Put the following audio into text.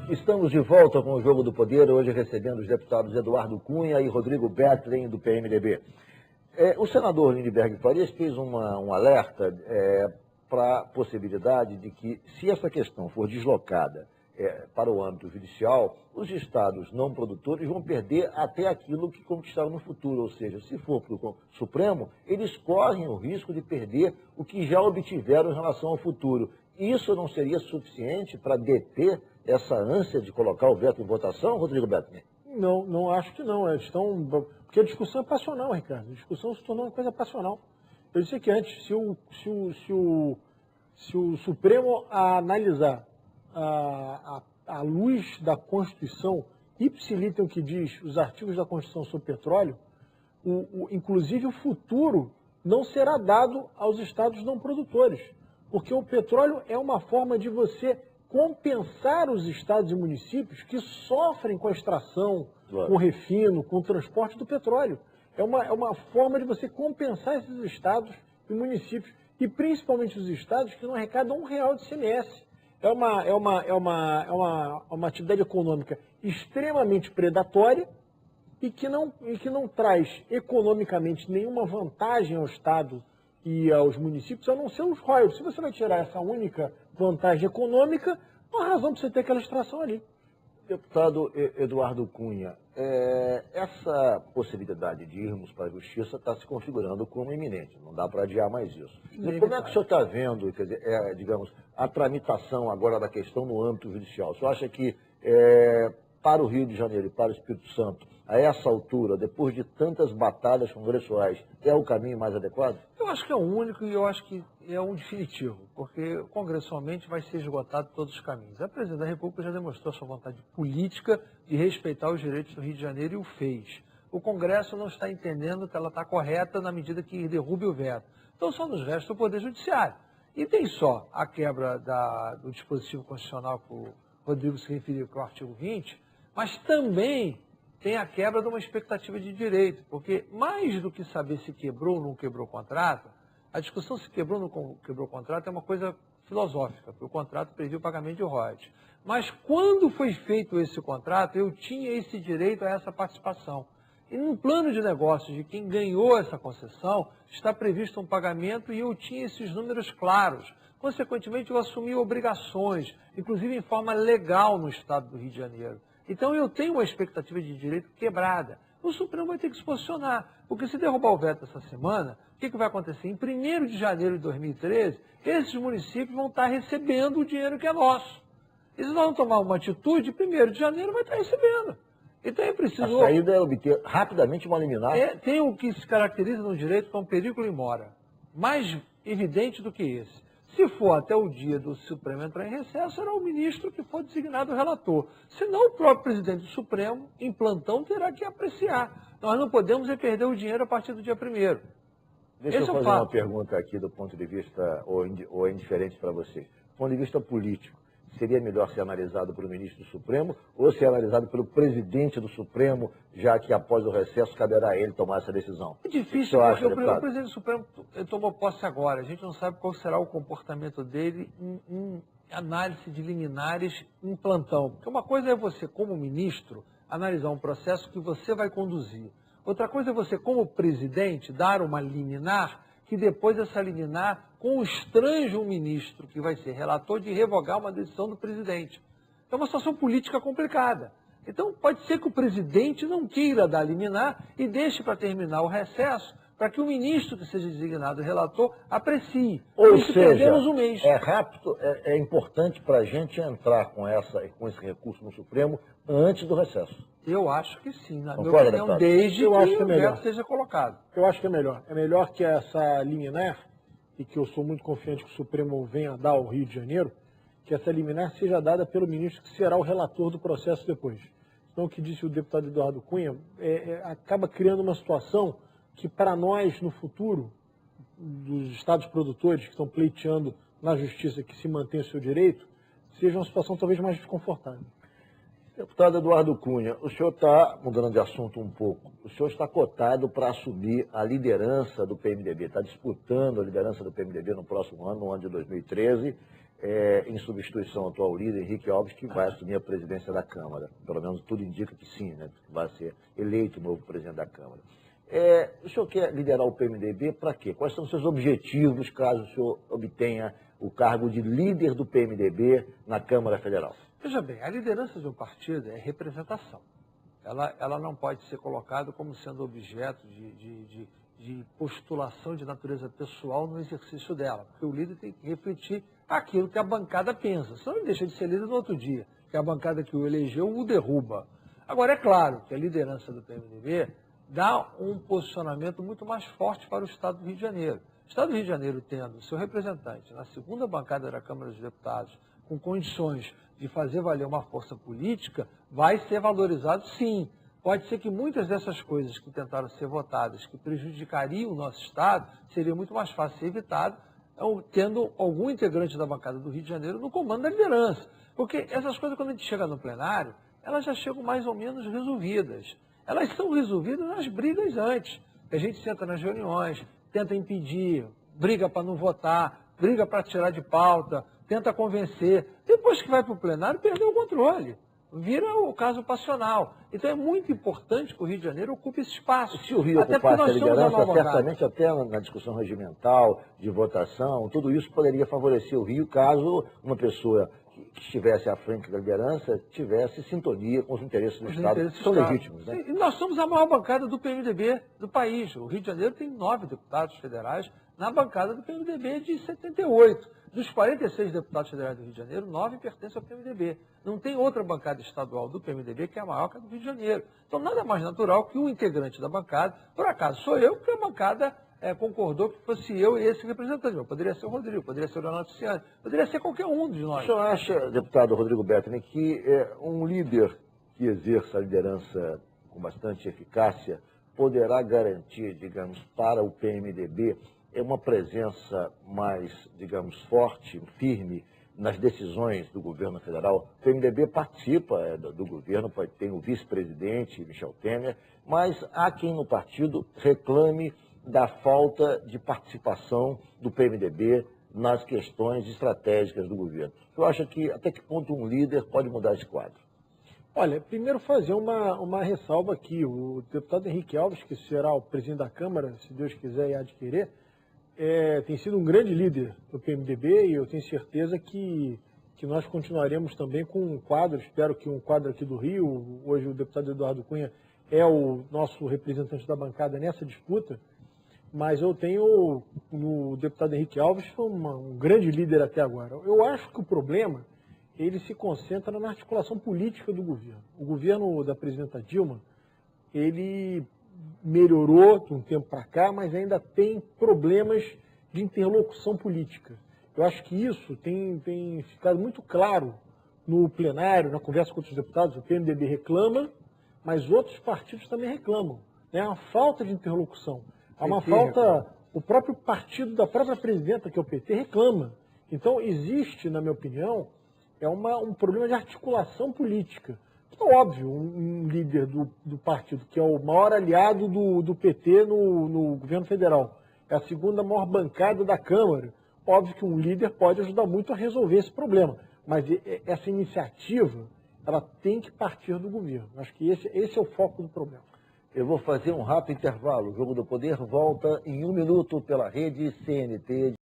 Estamos de volta com o Jogo do Poder, hoje recebendo os deputados Eduardo Cunha e Rodrigo Bertling, do PMDB. O senador Lindenberg Farias fez um alerta para a possibilidade de que, se essa questão for deslocada para o âmbito judicial, os estados não produtores vão perder até aquilo que conquistaram no futuro. Ou seja, se for para o Supremo, eles correm o risco de perder o que já obtiveram em relação ao futuro. Isso não seria suficiente para deter essa ânsia de colocar o veto em votação, Rodrigo Bertling? Não acho que não. Porque a discussão é passional, Ricardo. A discussão se tornou uma coisa passional. Eu disse que antes, se o Supremo analisar à luz da Constituição, ipsiliter o que diz os artigos da Constituição sobre petróleo, inclusive o futuro não será dado aos estados não produtores. Porque o petróleo é uma forma de você compensar os estados e municípios que sofrem com a extração, com o refino, com o transporte do petróleo. É uma forma de você compensar esses estados e municípios, e principalmente os estados que não arrecadam R$1 de ICMS. É uma atividade econômica extremamente predatória e que não traz economicamente nenhuma vantagem ao Estado e aos municípios, a não ser os royalties. Se você vai tirar essa única vantagem econômica, não há razão para você ter aquela extração ali. Deputado Eduardo Cunha, essa possibilidade de irmos para a justiça está se configurando como iminente, não dá para adiar mais isso. E como é que o senhor está vendo, quer dizer, digamos, a tramitação agora da questão no âmbito judicial? O senhor acha que para o Rio de Janeiro e para o Espírito Santo, a essa altura, depois de tantas batalhas congressuais, é o caminho mais adequado? Eu acho que é o único e eu acho que é um definitivo, porque congressualmente vai ser esgotado todos os caminhos. A presidente da República já demonstrou sua vontade política de respeitar os direitos do Rio de Janeiro e o fez. O Congresso não está entendendo que ela está correta na medida que derrube o veto. Então só nos resta o Poder Judiciário. E tem só a quebra do dispositivo constitucional que o Rodrigo se referiu, que é o artigo 20, mas também tem a quebra de uma expectativa de direito, porque mais do que saber se quebrou ou não quebrou o contrato, a discussão se quebrou ou não quebrou o contrato é uma coisa filosófica, porque o contrato previa o pagamento de royalties. Mas quando foi feito esse contrato, eu tinha esse direito a essa participação. E no plano de negócios de quem ganhou essa concessão, está previsto um pagamento e eu tinha esses números claros. Consequentemente, eu assumi obrigações, inclusive em forma legal no Estado do Rio de Janeiro. Então, eu tenho uma expectativa de direito quebrada. O Supremo vai ter que se posicionar, porque se derrubar o veto essa semana, o que vai acontecer? Em 1º de janeiro de 2013, esses municípios vão estar recebendo o dinheiro que é nosso. Eles vão tomar uma atitude, 1º de janeiro vai estar recebendo. Então, é preciso... A saída é obter rapidamente uma liminar. Tem o que se caracteriza no direito como perigo in mora, mais evidente do que esse. Se for até o dia do Supremo entrar em recesso, será o ministro que for designado relator. Senão, o próprio presidente do Supremo, em plantão, terá que apreciar. Nós não podemos perder o dinheiro a partir do dia 1º. Deixa eu fazer uma pergunta aqui do ponto de vista, ou é indiferente para vocês. Do ponto de vista político, seria melhor ser analisado pelo ministro do Supremo ou ser analisado pelo presidente do Supremo, já que após o recesso caberá a ele tomar essa decisão? É difícil, porque o presidente do Supremo tomou posse agora. A gente não sabe qual será o comportamento dele em análise de liminares em plantão. Porque uma coisa é você, como ministro, analisar um processo que você vai conduzir. Outra coisa é você, como presidente, dar uma liminar que depois essa liminar constrange um ministro, que vai ser relator, de revogar uma decisão do presidente. É uma situação política complicada. Então, pode ser que o presidente não queira dar liminar e deixe para terminar o recesso, para que o ministro que seja designado relator aprecie. Ou seja, perdemos um mês. É rápido, é importante para a gente entrar com esse recurso no Supremo antes do recesso. Eu acho que sim, na minha Concorda, opinião, deputado? desde que o melhor veto seja colocado. Eu acho que é melhor. É melhor que essa liminar, e que eu sou muito confiante que o Supremo venha dar ao Rio de Janeiro, que essa liminar seja dada pelo ministro que será o relator do processo depois. Então, o que disse o deputado Eduardo Cunha, acaba criando uma situação que, para nós, no futuro, dos estados produtores que estão pleiteando na justiça que se mantenha o seu direito, seja uma situação talvez mais desconfortável. Deputado Eduardo Cunha, o senhor está, mudando de assunto um pouco, o senhor está cotado para assumir a liderança do PMDB, está disputando a liderança do PMDB no próximo ano, no ano de 2013. em substituição ao atual líder, Henrique Alves, que vai assumir a presidência da Câmara. Pelo menos tudo indica que sim, né? Que vai ser eleito o novo presidente da Câmara. O senhor quer liderar o PMDB para quê? Quais são os seus objetivos caso o senhor obtenha o cargo de líder do PMDB na Câmara Federal? Veja bem, a liderança de um partido é representação. Ela não pode ser colocada como sendo objeto de postulação de natureza pessoal no exercício dela, porque o líder tem que refletir aquilo que a bancada pensa, senão ele deixa de ser líder no outro dia, que a bancada que o elegeu o derruba. Agora, é claro que a liderança do PMDB dá um posicionamento muito mais forte para o Estado do Rio de Janeiro. O Estado do Rio de Janeiro tendo seu representante na segunda bancada da Câmara dos Deputados, com condições de fazer valer uma força política, vai ser valorizado sim. Pode ser que muitas dessas coisas que tentaram ser votadas, que prejudicariam o nosso Estado, seria muito mais fácil ser evitado, tendo algum integrante da bancada do Rio de Janeiro no comando da liderança. Porque essas coisas, quando a gente chega no plenário, elas já chegam mais ou menos resolvidas. Elas são resolvidas nas brigas antes. A gente senta nas reuniões, tenta impedir, briga para não votar, briga para tirar de pauta, tenta convencer. Depois que vai para o plenário, perdeu o controle. Vira o caso passional. Então é muito importante que o Rio de Janeiro ocupe esse espaço. Se o Rio ocupasse a liderança, certamente até na discussão regimental, de votação, tudo isso poderia favorecer o Rio caso uma pessoa que estivesse à frente da liderança tivesse sintonia com os interesses do Estado, que são legítimos. Né? E nós somos a maior bancada do PMDB do país. O Rio de Janeiro tem 9 deputados federais na bancada do PMDB de 78. Dos 46 deputados federais do Rio de Janeiro, 9 pertencem ao PMDB. Não tem outra bancada estadual do PMDB que é a maior que a do Rio de Janeiro. Então, nada mais natural que um integrante da bancada, por acaso sou eu, porque a bancada concordou que fosse eu e esse representante. Poderia ser o Rodrigo, poderia ser o Leonardo Ciani, poderia ser qualquer um de nós. O senhor acha, deputado Rodrigo Bertoni, que um líder que exerça a liderança com bastante eficácia poderá garantir, digamos, para o PMDB uma presença mais, digamos, forte, firme nas decisões do governo federal? O PMDB participa do governo, tem o vice-presidente, Michel Temer, mas há quem no partido reclame da falta de participação do PMDB nas questões estratégicas do governo. O senhor acha que até que ponto um líder pode mudar esse quadro? Olha, primeiro fazer uma ressalva aqui. O deputado Henrique Alves, que será o presidente da Câmara, se Deus quiser e há de querer, tem sido um grande líder do PMDB e eu tenho certeza que nós continuaremos também com um quadro, espero que um quadro aqui do Rio. Hoje o deputado Eduardo Cunha é o nosso representante da bancada nessa disputa, mas eu tenho no deputado Henrique Alves um grande líder até agora. Eu acho que o problema, ele se concentra na articulação política do governo. O governo da presidenta Dilma, ele melhorou de um tempo para cá, mas ainda tem problemas de interlocução política. Eu acho que isso tem ficado muito claro no plenário, na conversa com outros deputados. O PMDB reclama, mas outros partidos também reclamam. É uma falta de interlocução. Há uma falta, o próprio partido da própria presidenta, que é o PT, reclama. Então existe, na minha opinião, um problema de articulação política. É óbvio, um líder do partido, que é o maior aliado do PT no governo federal, é a segunda maior bancada da Câmara, óbvio que um líder pode ajudar muito a resolver esse problema, mas essa iniciativa, ela tem que partir do governo. Acho que esse é o foco do problema. Eu vou fazer um rápido intervalo. O Jogo do Poder volta em 1 minuto pela rede CNT.